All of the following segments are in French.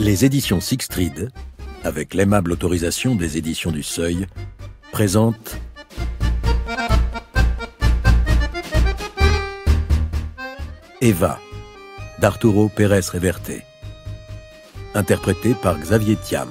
Les éditions Sixtrid, avec l'aimable autorisation des éditions du Seuil, présentent Eva, d'Arturo Pérez Reverte, interprété par Xavier Thiam.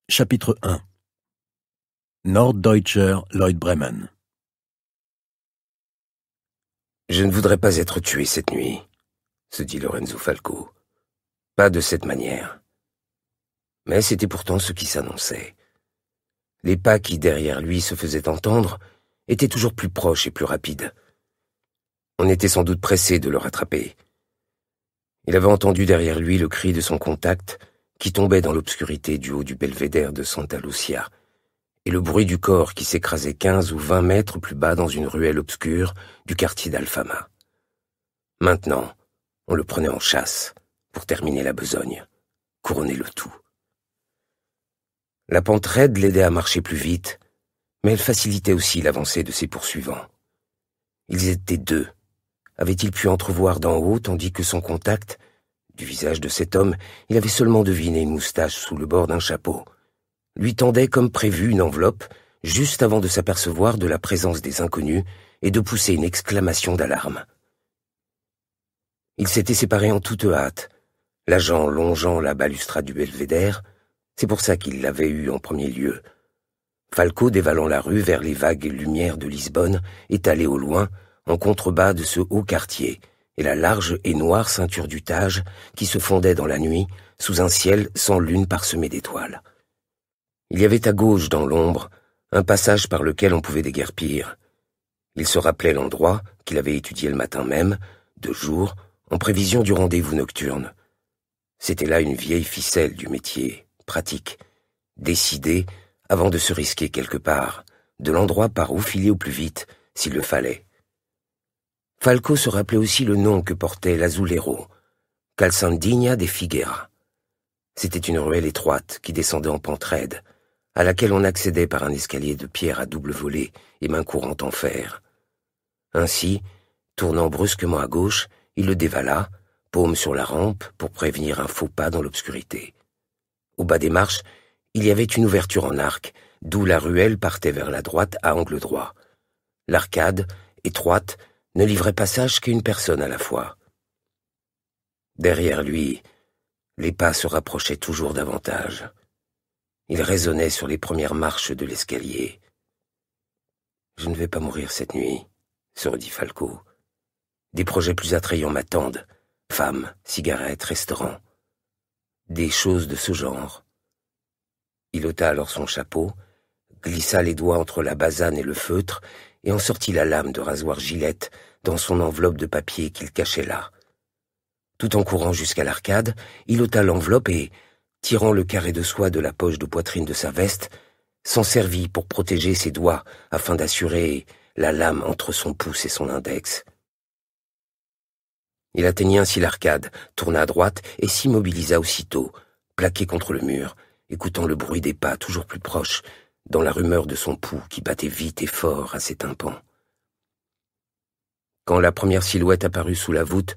Chapitre 1. Norddeutscher Lloyd Bremen. Je ne voudrais pas être tué cette nuit, se dit Lorenzo Falco. Pas de cette manière. Mais c'était pourtant ce qui s'annonçait. Les pas qui, derrière lui, se faisaient entendre étaient toujours plus proches et plus rapides. On était sans doute pressé de le rattraper. Il avait entendu derrière lui le cri de son contact qui tombait dans l'obscurité du haut du belvédère de Santa Lucia, et le bruit du corps qui s'écrasait 15 ou 20 mètres plus bas dans une ruelle obscure du quartier d'Alfama. Maintenant, on le prenait en chasse pour terminer la besogne, couronner le tout. La pente raide l'aidait à marcher plus vite, mais elle facilitait aussi l'avancée de ses poursuivants. Ils étaient deux. Avait-il pu entrevoir d'en haut tandis que son contact, du visage de cet homme, il avait seulement deviné une moustache sous le bord d'un chapeau, lui tendait comme prévu une enveloppe juste avant de s'apercevoir de la présence des inconnus et de pousser une exclamation d'alarme. Ils s'étaient séparés en toute hâte, l'agent longeant la balustrade du belvédère, c'est pour ça qu'il l'avait eu en premier lieu. Falco dévalant la rue vers les vagues lumières de Lisbonne, étalées au loin, en contrebas de ce haut quartier, et la large et noire ceinture du Tage qui se fondait dans la nuit sous un ciel sans lune parsemé d'étoiles. Il y avait à gauche, dans l'ombre, un passage par lequel on pouvait déguerpir. Il se rappelait l'endroit qu'il avait étudié le matin même, de jour, en prévision du rendez-vous nocturne. C'était là une vieille ficelle du métier, pratique, décidée avant de se risquer quelque part, de l'endroit par où filer au plus vite, s'il le fallait. Falco se rappelait aussi le nom que portait l'Azulero, Calzandinha de Figueira. C'était une ruelle étroite qui descendait en pente raide, à laquelle on accédait par un escalier de pierre à double volée et main courante en fer. Ainsi, tournant brusquement à gauche, il le dévala, paume sur la rampe pour prévenir un faux pas dans l'obscurité. Au bas des marches, il y avait une ouverture en arc, d'où la ruelle partait vers la droite à angle droit. L'arcade, étroite, ne livrait passage qu'à une personne à la fois. Derrière lui, les pas se rapprochaient toujours davantage. Il résonnait sur les premières marches de l'escalier. « Je ne vais pas mourir cette nuit », se redit Falco. « Des projets plus attrayants m'attendent, femmes, cigarettes, restaurants. Des choses de ce genre. » Il ôta alors son chapeau, glissa les doigts entre la basane et le feutre, et en sortit la lame de rasoir Gillette dans son enveloppe de papier qu'il cachait là. Tout en courant jusqu'à l'arcade, il ôta l'enveloppe et, tirant le carré de soie de la poche de poitrine de sa veste, s'en servit pour protéger ses doigts afin d'assurer la lame entre son pouce et son index. Il atteignit ainsi l'arcade, tourna à droite et s'immobilisa aussitôt, plaqué contre le mur, écoutant le bruit des pas toujours plus proches, dans la rumeur de son pouls qui battait vite et fort à ses tympans. Quand la première silhouette apparut sous la voûte,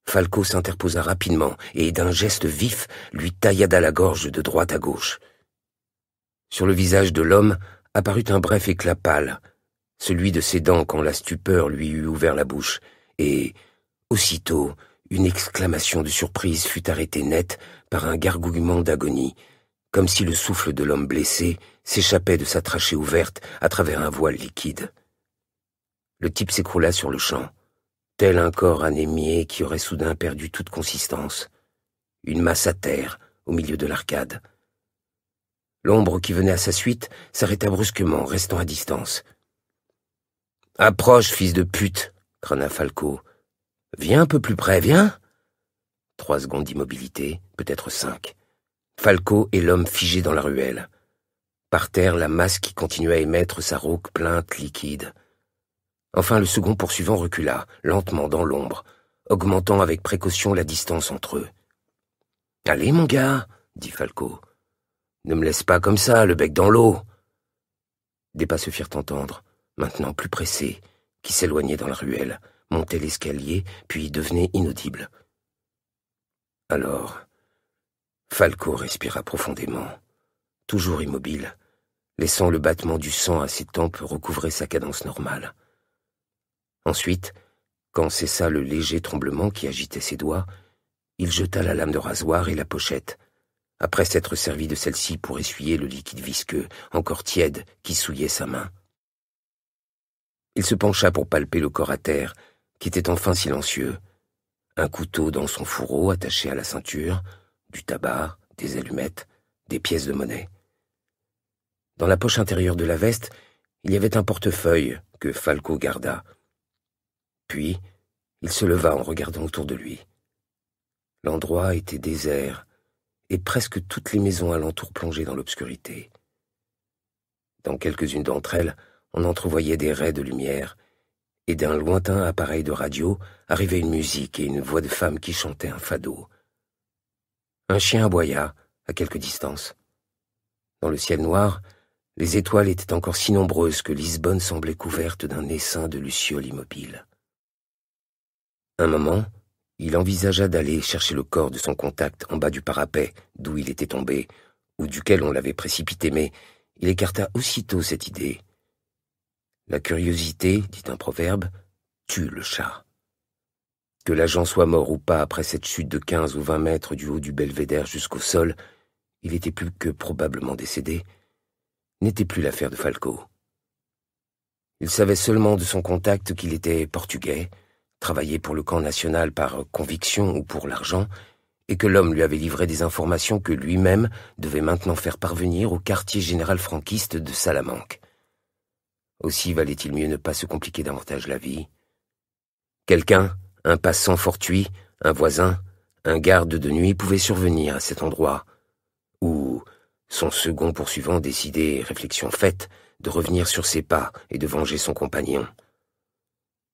Falco s'interposa rapidement et, d'un geste vif, lui taillada la gorge de droite à gauche. Sur le visage de l'homme apparut un bref éclat pâle, celui de ses dents quand la stupeur lui eut ouvert la bouche, et, aussitôt, une exclamation de surprise fut arrêtée net par un gargouillement d'agonie, comme si le souffle de l'homme blessé s'échappait de sa trachée ouverte à travers un voile liquide. Le type s'écroula sur le champ, tel un corps anémié qui aurait soudain perdu toute consistance, une masse à terre au milieu de l'arcade. L'ombre qui venait à sa suite s'arrêta brusquement, restant à distance. « Approche, fils de pute !» crâna Falco. « Viens un peu plus près, viens !» 3 secondes d'immobilité, peut-être 5. Falco et l'homme figés dans la ruelle. Par terre, la masse qui continuait à émettre sa rauque plainte liquide. Enfin, le second poursuivant recula, lentement dans l'ombre, augmentant avec précaution la distance entre eux. « Allez, mon gars, dit Falco. Ne me laisse pas comme ça, le bec dans l'eau. » Des pas se firent entendre, maintenant plus pressés, qui s'éloignaient dans la ruelle, montaient l'escalier, puis devenaient inaudibles. Alors, Falco respira profondément, toujours immobile, laissant le battement du sang à ses tempes recouvrer sa cadence normale. Ensuite, quand cessa le léger tremblement qui agitait ses doigts, il jeta la lame de rasoir et la pochette, après s'être servi de celle-ci pour essuyer le liquide visqueux, encore tiède, qui souillait sa main. Il se pencha pour palper le corps à terre, qui était enfin silencieux, un couteau dans son fourreau attaché à la ceinture, du tabac, des allumettes, des pièces de monnaie. Dans la poche intérieure de la veste, il y avait un portefeuille que Falco garda. Puis, il se leva en regardant autour de lui. L'endroit était désert, et presque toutes les maisons alentour plongeaient dans l'obscurité. Dans quelques-unes d'entre elles, on entrevoyait des raies de lumière, et d'un lointain appareil de radio arrivait une musique et une voix de femme qui chantait un fado. Un chien aboya, à quelque distance. Dans le ciel noir, les étoiles étaient encore si nombreuses que Lisbonne semblait couverte d'un essaim de lucioles immobiles. Un moment, il envisagea d'aller chercher le corps de son contact en bas du parapet d'où il était tombé, ou duquel on l'avait précipité, mais il écarta aussitôt cette idée. La curiosité, dit un proverbe, tue le chat. Que l'agent soit mort ou pas après cette chute de 15 ou 20 mètres du haut du belvédère jusqu'au sol, il était plus que probablement décédé, n'était plus l'affaire de Falco. Il savait seulement de son contact qu'il était portugais, travaillait pour le camp national par conviction ou pour l'argent, et que l'homme lui avait livré des informations que lui-même devait maintenant faire parvenir au quartier général franquiste de Salamanque. Aussi valait-il mieux ne pas se compliquer davantage la vie. Quelqu'un, un passant fortuit, un voisin, un garde de nuit pouvait survenir à cet endroit, où son second poursuivant décidait, réflexion faite, de revenir sur ses pas et de venger son compagnon.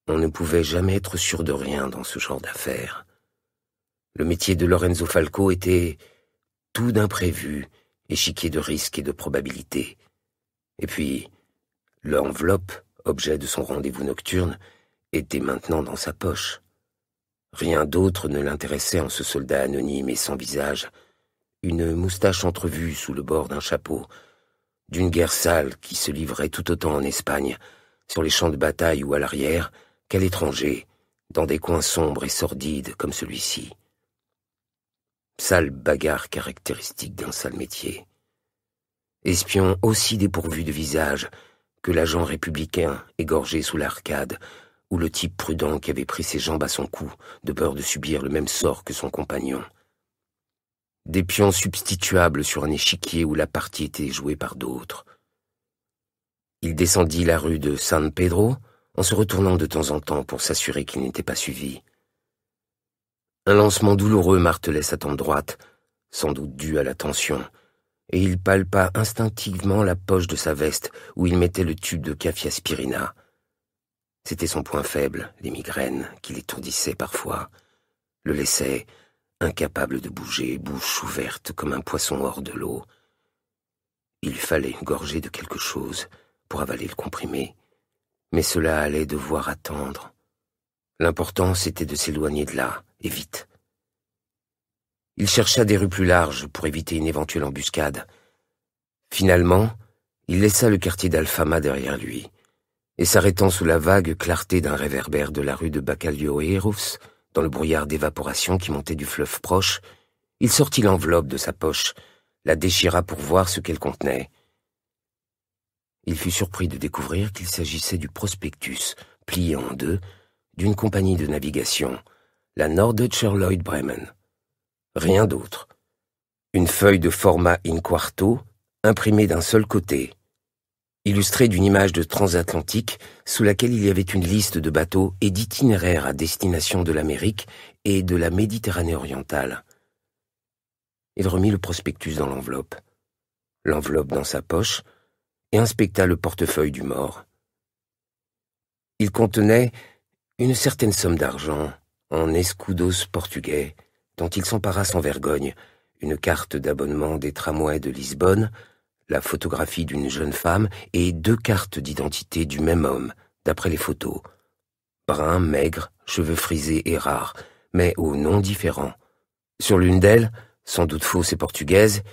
On ne pouvait jamais être sûr de rien dans ce genre d'affaires. Le métier de Lorenzo Falco était tout d'imprévu, échiquier de risques et de probabilités. Et puis, l'enveloppe, objet de son rendez-vous nocturne, était maintenant dans sa poche. Rien d'autre ne l'intéressait en ce soldat anonyme et sans visage, une moustache entrevue sous le bord d'un chapeau, d'une guerre sale qui se livrait tout autant en Espagne, sur les champs de bataille ou à l'arrière, qu'à l'étranger, dans des coins sombres et sordides comme celui-ci. Sale bagarre caractéristique d'un sale métier. Espion aussi dépourvu de visage que l'agent républicain égorgé sous l'arcade, ou le type prudent qui avait pris ses jambes à son cou, de peur de subir le même sort que son compagnon. Des pions substituables sur un échiquier où la partie était jouée par d'autres. Il descendit la rue de San Pedro, en se retournant de temps en temps pour s'assurer qu'il n'était pas suivi. Un lancement douloureux martelait sa tempe droite, sans doute dû à la tension, et il palpa instinctivement la poche de sa veste où il mettait le tube de café-aspirina. C'était son point faible, les migraines, qui l'étourdissaient parfois, le laissaient incapable de bouger, bouche ouverte comme un poisson hors de l'eau. Il fallait une gorgée de quelque chose pour avaler le comprimé, mais cela allait devoir attendre. L'important, c'était de s'éloigner de là, et vite. Il chercha des rues plus larges pour éviter une éventuelle embuscade. Finalement, il laissa le quartier d'Alfama derrière lui, et s'arrêtant sous la vague clarté d'un réverbère de la rue de Bacalhau-Hérous, dans le brouillard d'évaporation qui montait du fleuve proche, il sortit l'enveloppe de sa poche, la déchira pour voir ce qu'elle contenait. Il fut surpris de découvrir qu'il s'agissait du prospectus, plié en deux, d'une compagnie de navigation, la Norddeutscher Lloyd Bremen. Rien d'autre. Une feuille de format in quarto, imprimée d'un seul côté, illustrée d'une image de transatlantique sous laquelle il y avait une liste de bateaux et d'itinéraires à destination de l'Amérique et de la Méditerranée orientale. Il remit le prospectus dans l'enveloppe. l'enveloppe dans sa poche et inspecta le portefeuille du mort. Il contenait une certaine somme d'argent en escudos portugais dont il s'empara sans vergogne, une carte d'abonnement des tramways de Lisbonne, la photographie d'une jeune femme et 2 cartes d'identité du même homme, d'après les photos. Brun, maigre, cheveux frisés et rares, mais aux noms différents. Sur l'une d'elles, sans doute fausse et portugaise,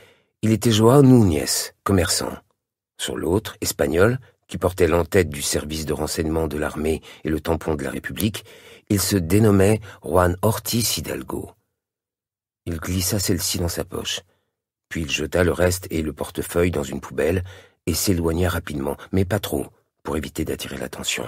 il était João Núñez, commerçant. Sur l'autre, espagnol, qui portait l'en-tête du service de renseignement de l'armée et le tampon de la République, il se dénommait Juan Ortiz Hidalgo. Il glissa celle-ci dans sa poche, puis il jeta le reste et le portefeuille dans une poubelle et s'éloigna rapidement, mais pas trop, pour éviter d'attirer l'attention.